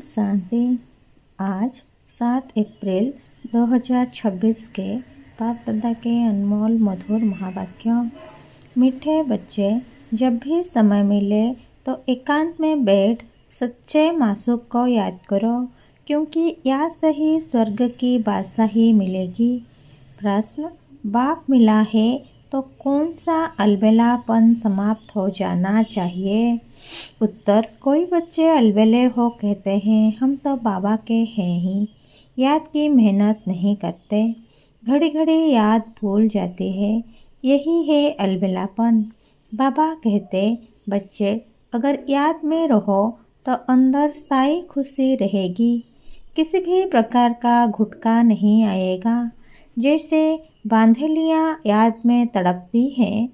शांति। आज 7 अप्रैल 2026 के बाप दादा के अनमोल मधुर महावाक्यों। मीठे बच्चे, जब भी समय मिले तो एकांत में बैठ सच्चे मासूक को याद करो, क्योंकि यहाँ से ही स्वर्ग की बादशाही मिलेगी। प्रश्न: बाप मिला है तो कौन सा अलबेलापन समाप्त हो जाना चाहिए? उत्तर: कोई बच्चे अलबेले हो कहते हैं हम तो बाबा के हैं ही, याद की मेहनत नहीं करते, घड़ी घड़ी याद भूल जाती है, यही है अलबेलापन। बाबा कहते, बच्चे अगर याद में रहो तो अंदर स्थायी खुशी रहेगी, किसी भी प्रकार का घुटका नहीं आएगा। जैसे बांधलियाँ याद में तड़पती हैं,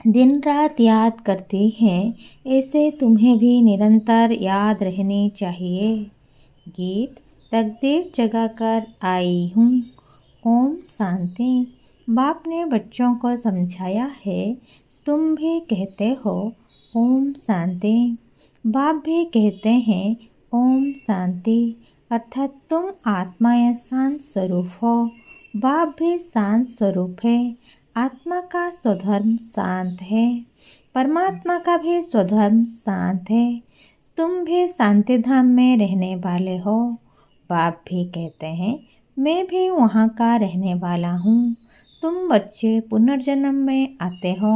दिन रात याद करती हैं, ऐसे तुम्हें भी निरंतर याद रहनी चाहिए। गीत: तकदीर जगाकर आई हूँ। ओम शांति। बाप ने बच्चों को समझाया है, तुम भी कहते हो ओम शांति। बाप भी कहते हैं ओम शांति, अर्थात तुम आत्मा या शांत स्वरूप हो। बाप भी शांत स्वरूप है। आत्मा का स्वधर्म शांत है, परमात्मा का भी स्वधर्म शांत है। तुम भी शांति धाम में रहने वाले हो। बाप भी कहते हैं मैं भी वहाँ का रहने वाला हूँ। तुम बच्चे पुनर्जन्म में आते हो,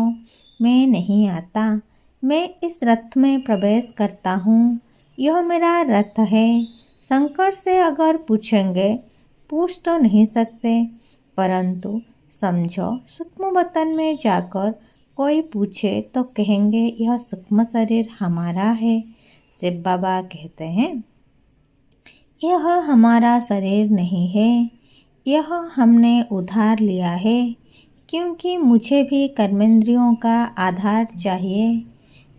मैं नहीं आता। मैं इस रथ में प्रवेश करता हूँ, यह मेरा रथ है। शंकर से अगर पूछेंगे, पूछ तो नहीं सकते, परंतु समझो सूक्ष्म वतन में जाकर कोई पूछे तो कहेंगे यह सूक्ष्म शरीर हमारा है। शिव बाबा कहते हैं यह हमारा शरीर नहीं है, यह हमने उधार लिया है, क्योंकि मुझे भी कर्मेंद्रियों का आधार चाहिए।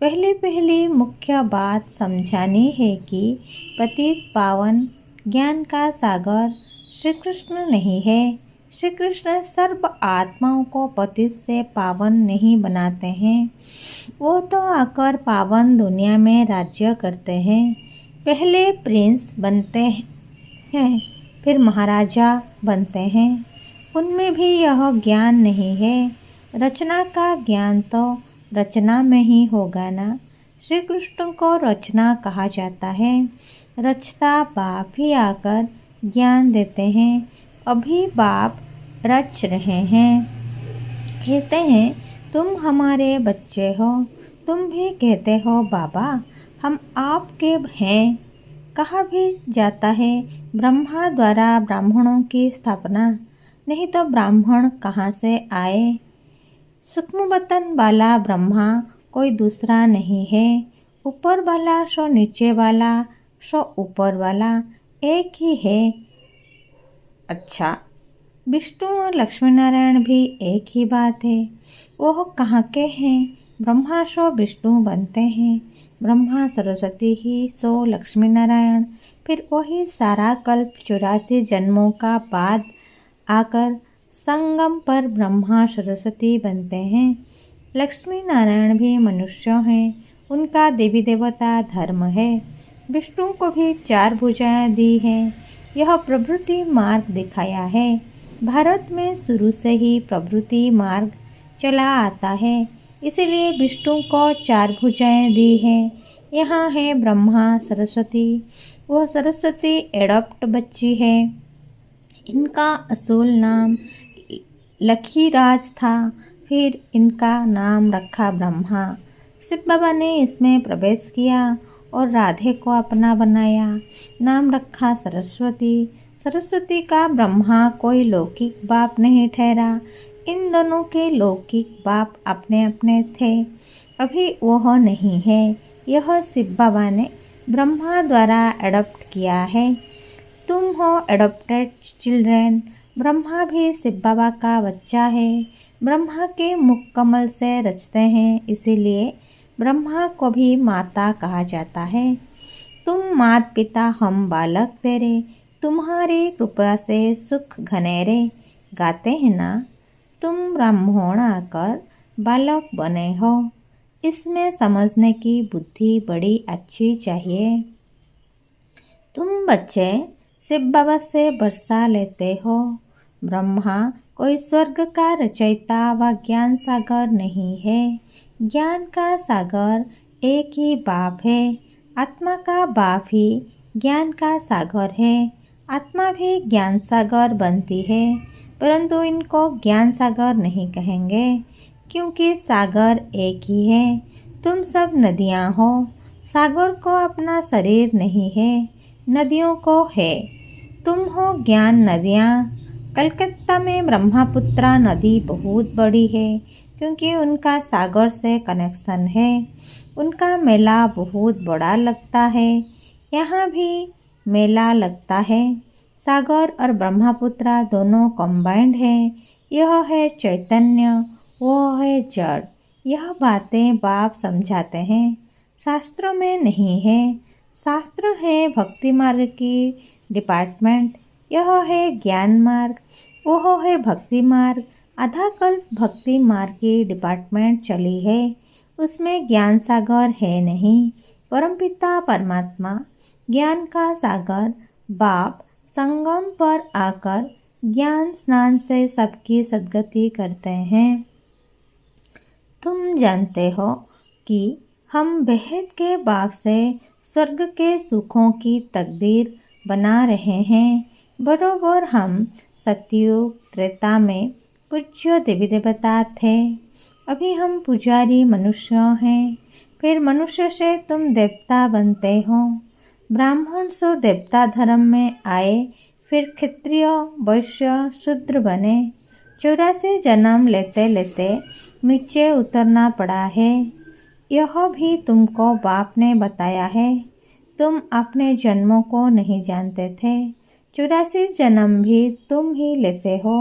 पहली मुख्य बात समझानी है कि पतित पावन ज्ञान का सागर श्री कृष्ण नहीं है। श्री कृष्ण सर्व आत्माओं को पतित से पावन नहीं बनाते हैं, वो तो आकर पावन दुनिया में राज्य करते हैं। पहले प्रिंस बनते हैं, फिर महाराजा बनते हैं। उनमें भी यह ज्ञान नहीं है। रचना का ज्ञान तो रचना में ही होगा ना। श्री कृष्ण को रचना कहा जाता है। रचता बाप ही आकर ज्ञान देते हैं। अभी बाप रच रहे हैं। कहते हैं तुम हमारे बच्चे हो। तुम भी कहते हो बाबा हम आपके हैं। कहा भी जाता है ब्रह्मा द्वारा ब्राह्मणों की स्थापना, नहीं तो ब्राह्मण कहाँ से आए? सूक्ष्म वतन वाला ब्रह्मा कोई दूसरा नहीं है। ऊपर वाला सो नीचे वाला सो ऊपर वाला एक ही है। अच्छा, विष्णु और लक्ष्मी नारायण भी एक ही बात है। वह कहाँ के हैं? ब्रह्मा सो विष्णु बनते हैं, ब्रह्मा सरस्वती ही सो लक्ष्मी नारायण, फिर वही सारा कल्प 84 जन्मों का बाद आकर संगम पर ब्रह्मा सरस्वती बनते हैं। लक्ष्मी नारायण भी मनुष्य हैं, उनका देवी देवता धर्म है। विष्णु को भी 4 भुजाएं दी हैं। यह प्रवृत्ति मार्ग दिखाया है। भारत में शुरू से ही प्रवृत्ति मार्ग चला आता है, इसलिए विष्णु को 4 भुजाएं दी हैं। यहाँ है ब्रह्मा सरस्वती। वह सरस्वती एडॉप्ट बच्ची है। इनका असूल नाम लखीराज था, फिर इनका नाम रखा ब्रह्मा। शिव बाबा ने इसमें प्रवेश किया और राधे को अपना बनाया, नाम रखा सरस्वती। सरस्वती का ब्रह्मा कोई लौकिक बाप नहीं ठहरा। इन दोनों के लौकिक बाप अपने अपने थे, अभी वह नहीं है। यह शिव बाबा ने ब्रह्मा द्वारा एडॉप्ट किया है। तुम हो एडॉप्टेड चिल्ड्रेन। ब्रह्मा भी शिव बाबा का बच्चा है। ब्रह्मा के मुख कमल से रचते हैं, इसीलिए ब्रह्मा को भी माता कहा जाता है। तुम मात पिता हम बालक तेरे, तुम्हारी कृपा से सुख घनेरे, गाते हैं ना। तुम ब्राह्मण आकर बालक बने हो, इसमें समझने की बुद्धि बड़ी अच्छी चाहिए। तुम बच्चे शिव बाबा से बरसा लेते हो। ब्रह्मा कोई स्वर्ग का रचयिता व ज्ञान सागर नहीं है। ज्ञान का सागर एक ही बाप है। आत्मा का बाप ही ज्ञान का सागर है। आत्मा भी ज्ञान सागर बनती है, परंतु इनको ज्ञान सागर नहीं कहेंगे, क्योंकि सागर एक ही है। तुम सब नदियाँ हो। सागर को अपना शरीर नहीं है, नदियों को है। तुम हो ज्ञान नदियाँ। कलकत्ता में ब्रह्मपुत्रा नदी बहुत बड़ी है, क्योंकि उनका सागर से कनेक्शन है। उनका मेला बहुत बड़ा लगता है। यहाँ भी मेला लगता है। सागर और ब्रह्मपुत्रा दोनों कंबाइंड है। यह है चैतन्य, वो है जड़। यह बातें बाप समझाते हैं, शास्त्रों में नहीं है। शास्त्र है भक्ति मार्ग की डिपार्टमेंट। यह है ज्ञान मार्ग, वो है भक्ति मार्ग। आधा कल्प भक्ति मार्ग की डिपार्टमेंट चली है, उसमें ज्ञान सागर है नहीं। परमपिता परमात्मा ज्ञान का सागर बाप संगम पर आकर ज्ञान स्नान से सबकी सद्गति करते हैं। तुम जानते हो कि हम बेहद के बाप से स्वर्ग के सुखों की तकदीर बना रहे हैं। बरोबर हम सतयुग त्रेता में पूज्य देवी देवता थे। अभी हम पुजारी मनुष्य हैं। फिर मनुष्य से तुम देवता बनते हो। ब्राह्मण से देवता धर्म में आए, फिर क्षत्रिय वैश्य शूद्र बने। 84 जन्म लेते लेते नीचे उतरना पड़ा है। यह भी तुमको बाप ने बताया है। तुम अपने जन्मों को नहीं जानते थे। 84 जन्म भी तुम ही लेते हो।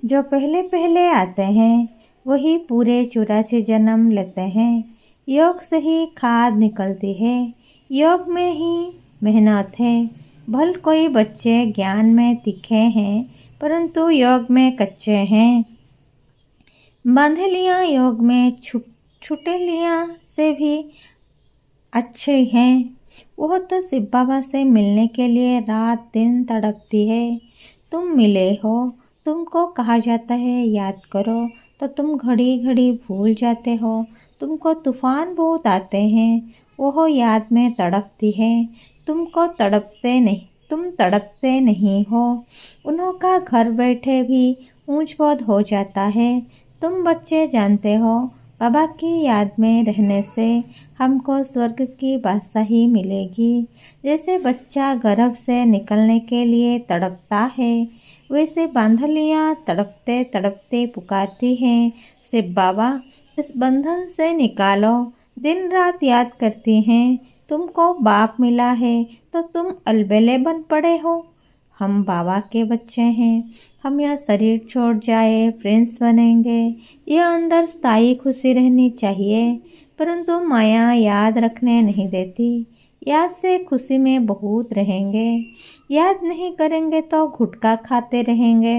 जो पहले पहले आते हैं वही पूरे 84 जन्म लेते हैं। योग से ही खाद निकलती है। योग में ही मेहनत है। भल कोई बच्चे ज्ञान में तीखे हैं, परंतु योग में कच्चे हैं। बांधलियाँ योग में छुटेलियाँ से भी अच्छे हैं। वह तो शिव बाबा से मिलने के लिए रात दिन तड़पती है। तुम मिले हो, तुमको कहा जाता है याद करो, तो तुम घड़ी घड़ी भूल जाते हो। तुमको तूफान बहुत आते हैं, वह याद में तड़पती है। तुम तड़पते नहीं हो। उनका घर बैठे भी ऊंच पद हो जाता है। तुम बच्चे जानते हो, बाबा की याद में रहने से हमको स्वर्ग की बादशाही मिलेगी। जैसे बच्चा गर्भ से निकलने के लिए तड़पता है, वैसे बांधलियाँ तड़पते तड़पते पुकारती हैं, शिव बाबा इस बंधन से निकालो। दिन रात याद करती हैं। तुमको बाप मिला है तो तुम अलबेले बन पड़े हो। हम बाबा के बच्चे हैं। हम यह शरीर छोड़ जाए प्रिंस बनेंगे। यह अंदर स्थायी खुशी रहनी चाहिए, परंतु माया याद रखने नहीं देती। याद से खुशी में बहुत रहेंगे, याद नहीं करेंगे तो गुटखा खाते रहेंगे।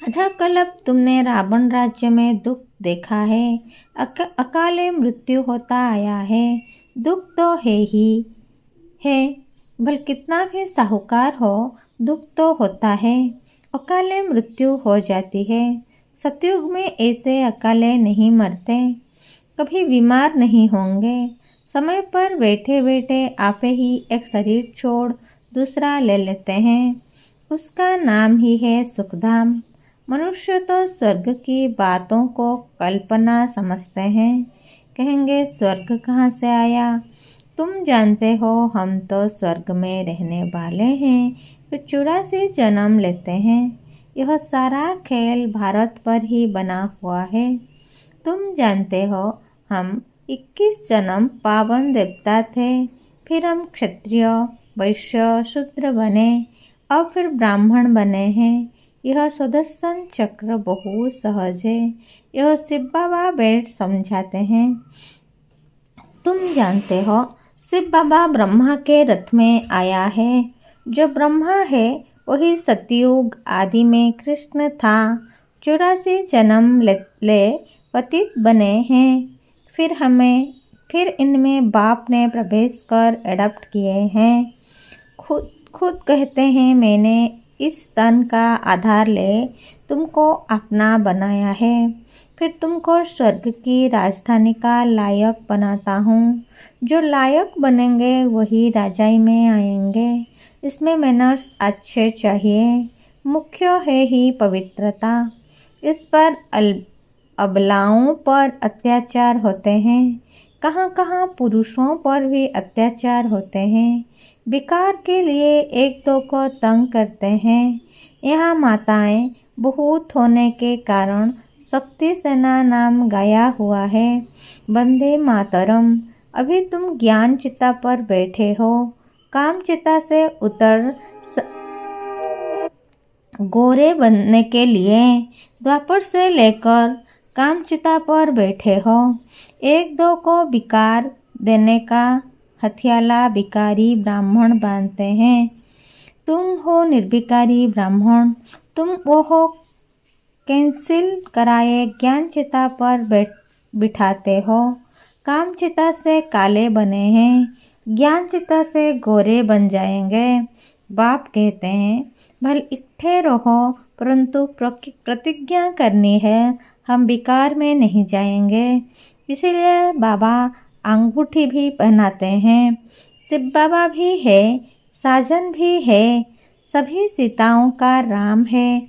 आधा कल्प तुमने रावण राज्य में दुख देखा है। अकाले मृत्यु होता आया है। दुख तो है ही है, भल कितना भी साहूकार हो, दुख तो होता है। अकाले मृत्यु हो जाती है। सतयुग में ऐसे अकाले नहीं मरते, कभी बीमार नहीं होंगे। समय पर बैठे बैठे आप ही एक शरीर छोड़ दूसरा ले लेते हैं। उसका नाम ही है सुखधाम। मनुष्य तो स्वर्ग की बातों को कल्पना समझते हैं। कहेंगे स्वर्ग कहाँ से आया। तुम जानते हो हम तो स्वर्ग में रहने वाले हैं, फिर 84 जन्म लेते हैं। यह सारा खेल भारत पर ही बना हुआ है। तुम जानते हो हम 21 जन्म पावन देवता थे, फिर हम क्षत्रिय वैश्य शूद्र बने, अब फिर ब्राह्मण बने हैं। यह सुदर्शन चक्र बहुत सहज है। यह शिव बाबा बैठ समझाते हैं। तुम जानते हो शिव बाबा ब्रह्मा के रथ में आया है। जो ब्रह्मा है वही सतयुग आदि में कृष्ण था। 84 जन्म ले पतित बने हैं। फिर फिर इनमें बाप ने प्रवेश कर एडप्ट किए हैं। खुद खुद कहते हैं मैंने इस तन का आधार ले तुमको अपना बनाया है, फिर तुमको स्वर्ग की राजधानी का लायक बनाता हूँ। जो लायक बनेंगे वही राजाई में आएंगे। इसमें मैनर्स अच्छे चाहिए, मुख्य है ही पवित्रता। इस पर अबलाओं पर अत्याचार होते हैं, कहाँ कहाँ पुरुषों पर भी अत्याचार होते हैं। विकार के लिए एक दो को तंग करते हैं। यहाँ माताएं बहुत होने के कारण शक्ति सेना नाम गाया हुआ है। वंदे मातरम। अभी तुम ज्ञान चिता पर बैठे हो, काम चिता से उतर गोरे बनने के लिए द्वापर से लेकर काम चिता पर बैठे हो। एक दो को विकार देने का हथियाला विकारी ब्राह्मण बांधते हैं। तुम हो निर्विकारी ब्राह्मण, तुम वो हो कैंसिल कराए ज्ञान चिता पर बिठाते हो। काम चिता से काले बने हैं, ज्ञान चिता से गोरे बन जाएंगे। बाप कहते हैं भल इकट्ठे रहो, परंतु प्रतिज्ञा करनी है हम विकार में नहीं जाएंगे। इसीलिए बाबा अंगूठी भी पहनाते हैं। शिव बाबा भी है, साजन भी है, सभी सीताओं का राम है,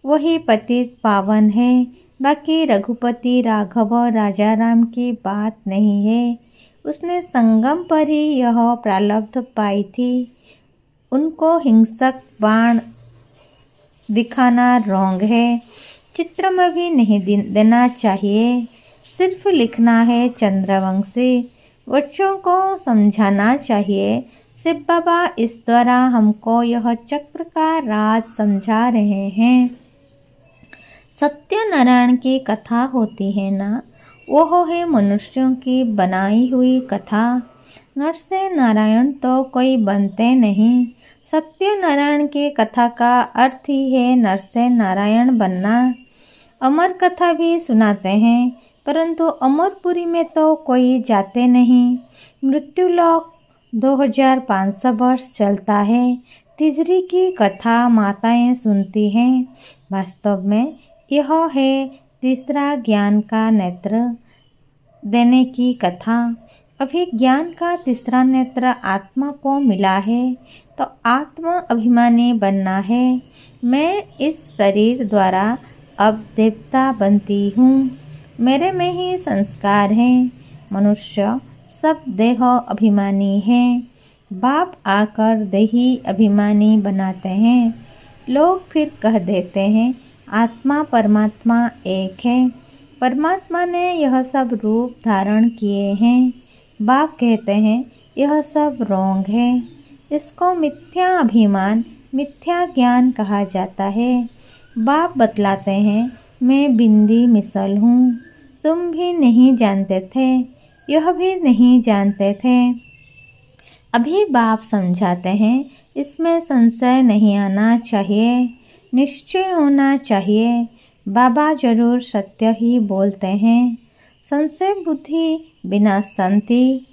वही पतित पावन है। बाकी रघुपति राघव राजा राम की बात नहीं है। उसने संगम पर ही यह प्रारब्ध पाई थी। उनको हिंसक बाण दिखाना रॉन्ग है। चित्र में भी नहीं देना चाहिए, सिर्फ लिखना है चंद्रवंशी। बच्चों को समझाना चाहिए। शिव बाबा इस द्वारा हमको यह चक्र का राज समझा रहे हैं। सत्यनारायण की कथा होती है ना, वो है मनुष्यों की बनाई हुई कथा। नर से नारायण तो कोई बनते नहीं। सत्यनारायण की कथा का अर्थ ही है नर से नारायण बनना। अमर कथा भी सुनाते हैं, परंतु अमरपुरी में तो कोई जाते नहीं। मृत्युलोक 2500 वर्ष चलता है। तिजरी की कथा माताएं सुनती हैं। वास्तव में यह है तीसरा ज्ञान का नेत्र देने की कथा। अभी ज्ञान का तीसरा नेत्र आत्मा को मिला है, तो आत्मा अभिमानी बनना है। मैं इस शरीर द्वारा अब देवता बनती हूँ, मेरे में ही संस्कार हैं। मनुष्य सब देह अभिमानी हैं। बाप आकर देही अभिमानी बनाते हैं। लोग फिर कह देते हैं आत्मा परमात्मा एक है। परमात्मा ने यह सब रूप धारण किए हैं। बाप कहते हैं यह सब रोंग है। इसको मिथ्या अभिमान मिथ्या ज्ञान कहा जाता है। बाप बतलाते हैं मैं बिंदी मिसल हूँ। तुम भी नहीं जानते थे, यह भी नहीं जानते थे। अभी बाप समझाते हैं इसमें संशय नहीं आना चाहिए, निश्चय होना चाहिए। बाबा जरूर सत्य ही बोलते हैं। संशय बुद्धि बिना शांति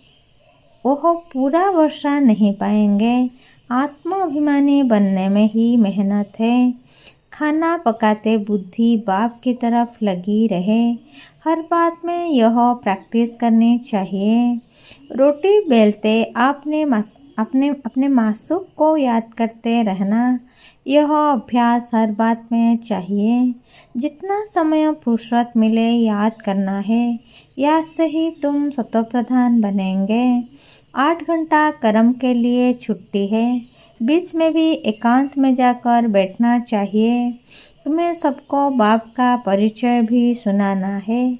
वह पूरा वर्षा नहीं पाएंगे। आत्माभिमानी बनने में ही मेहनत है। खाना पकाते बुद्धि बाप की तरफ लगी रहे। हर बात में यह प्रैक्टिस करनी चाहिए। रोटी बेलते अपने मासूक को याद करते रहना, यह अभ्यास हर बात में चाहिए। जितना समय फुर्सत मिले याद करना है, याद से ही तुम सत्वप्रधान बनेंगे। 8 घंटा कर्म के लिए छुट्टी है, बीच में भी एकांत में जाकर बैठना चाहिए। तुम्हें सबको बाप का परिचय भी सुनाना है।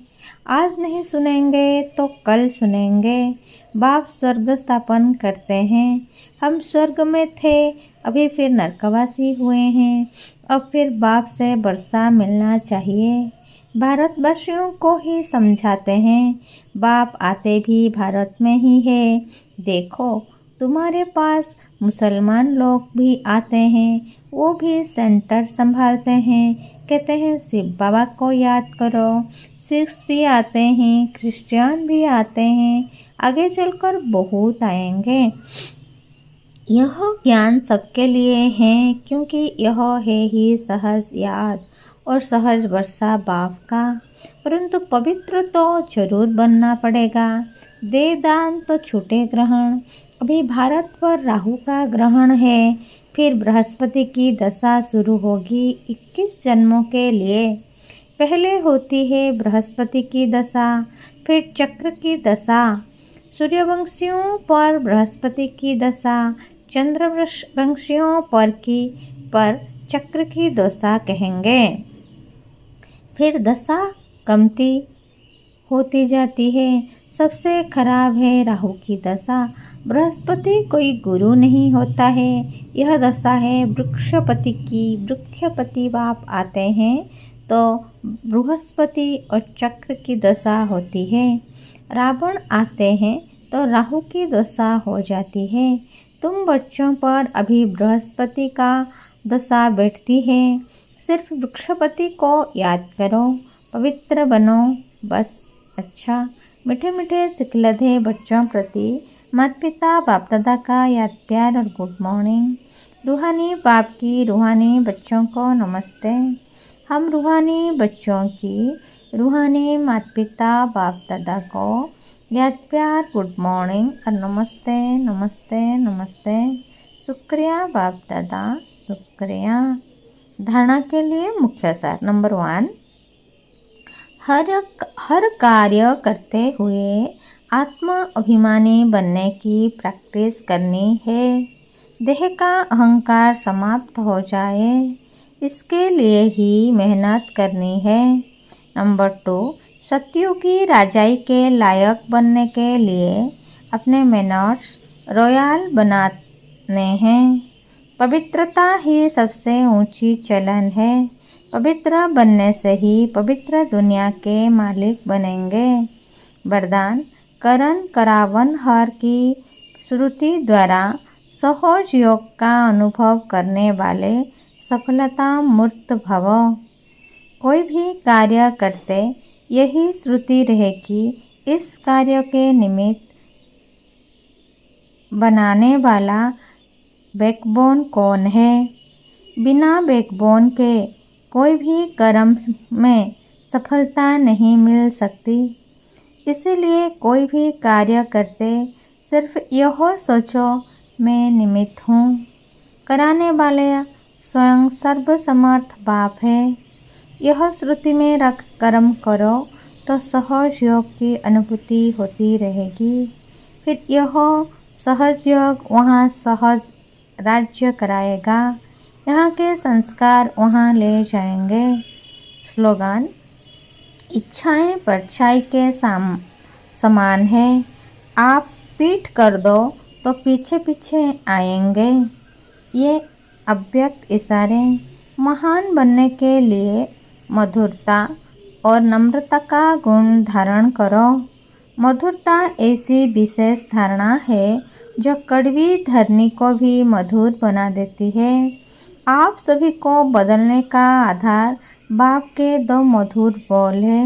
आज नहीं सुनेंगे तो कल सुनेंगे। बाप स्वर्ग स्थापन करते हैं। हम स्वर्ग में थे, अभी फिर नरकवासी हुए हैं। अब फिर बाप से वर्षा मिलना चाहिए। भारतवासियों को ही समझाते हैं। बाप आते भी भारत में ही है। देखो तुम्हारे पास मुसलमान लोग भी आते हैं, वो भी सेंटर संभालते हैं। कहते हैं शिव बाबा को याद करो। सिख्स भी आते हैं, क्रिश्चियन भी आते हैं। आगे चलकर बहुत आएंगे। यह ज्ञान सबके लिए है, क्योंकि यह है ही सहज याद और सहज वर्षा बाप का। परंतु पवित्र तो जरूर बनना पड़ेगा। दे दान तो छूटे ग्रहण। अभी भारत पर राहु का ग्रहण है, फिर बृहस्पति की दशा शुरू होगी 21 जन्मों के लिए। पहले होती है बृहस्पति की दशा, फिर चक्र की दशा। सूर्यवंशियों पर बृहस्पति की दशा, चंद्रवंशियों पर चक्र की दशा कहेंगे। फिर दशा कमती होती जाती है। सबसे खराब है राहु की दशा। बृहस्पति कोई गुरु नहीं होता है। यह दशा है वृक्षपति की। वृक्षपति बाप आते हैं तो बृहस्पति और चक्र की दशा होती है। रावण आते हैं तो राहु की दशा हो जाती है। तुम बच्चों पर अभी बृहस्पति का दशा बैठती है। सिर्फ वृक्षपति को याद करो, पवित्र बनो, बस। अच्छा, मीठे मीठे सिखलधे बच्चों प्रति माता पिता बाप दादा का याद प्यार और गुड मॉर्निंग। रूहानी बाप की रूहानी बच्चों को नमस्ते। हम रूहानी बच्चों की रूहानी माता पिता बाप दादा को याद प्यार गुड मॉर्निंग और नमस्ते नमस्ते नमस्ते। शुक्रिया बाप दादा, शुक्रिया। धारणा के लिए मुख्य सार। नंबर 1, हर कार्य करते हुए आत्मा अभिमानी बनने की प्रैक्टिस करनी है। देह का अहंकार समाप्त हो जाए, इसके लिए ही मेहनत करनी है। नंबर 2, सतयुगी राजाई के लायक बनने के लिए अपने मैनर्स रॉयल बनाने हैं। पवित्रता ही सबसे ऊंची चलन है। पवित्र बनने से ही पवित्र दुनिया के मालिक बनेंगे। वरदान, करण करावन हर की श्रुति द्वारा सहज योग का अनुभव करने वाले सफलता मूर्त भव। कोई भी कार्य करते यही श्रुति रहेगी, इस कार्य के निमित्त बनाने वाला बैकबोन कौन है। बिना बैकबोन के कोई भी कर्म में सफलता नहीं मिल सकती। इसीलिए कोई भी कार्य करते सिर्फ यह सोचो मैं निमित्त हूँ। कराने वाले स्वयं सर्वसमर्थ बाप है। यह श्रुति में रख कर्म करो तो सहज योग की अनुभूति होती रहेगी। फिर यह सहज योग वहाँ सहज राज्य कराएगा। यहाँ के संस्कार वहाँ ले जाएंगे। स्लोगन, इच्छाएं परछाई के समान है। आप पीठ कर दो तो पीछे पीछे आएंगे। ये अव्यक्त इशारे महान बनने के लिए मधुरता और नम्रता का गुण धारण करो। मधुरता ऐसी विशेष धारणा है जो कड़वी धरनी को भी मधुर बना देती है। आप सभी को बदलने का आधार बाप के 2 मधुर बोल है।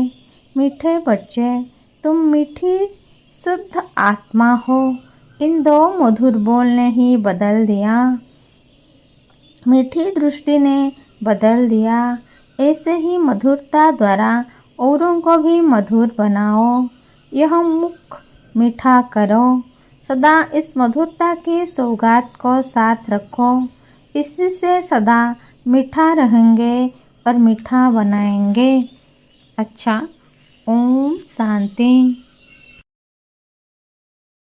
मीठे बच्चे, तुम मीठी शुद्ध आत्मा हो। इन 2 मधुर बोल ने ही बदल दिया। मीठी दृष्टि ने बदल दिया। ऐसे ही मधुरता द्वारा औरों को भी मधुर बनाओ। यह मुख मीठा करो। सदा इस मधुरता की सौगात को साथ रखो। इसी से सदा मीठा रहेंगे और मीठा बनाएंगे। अच्छा, ओम शांति।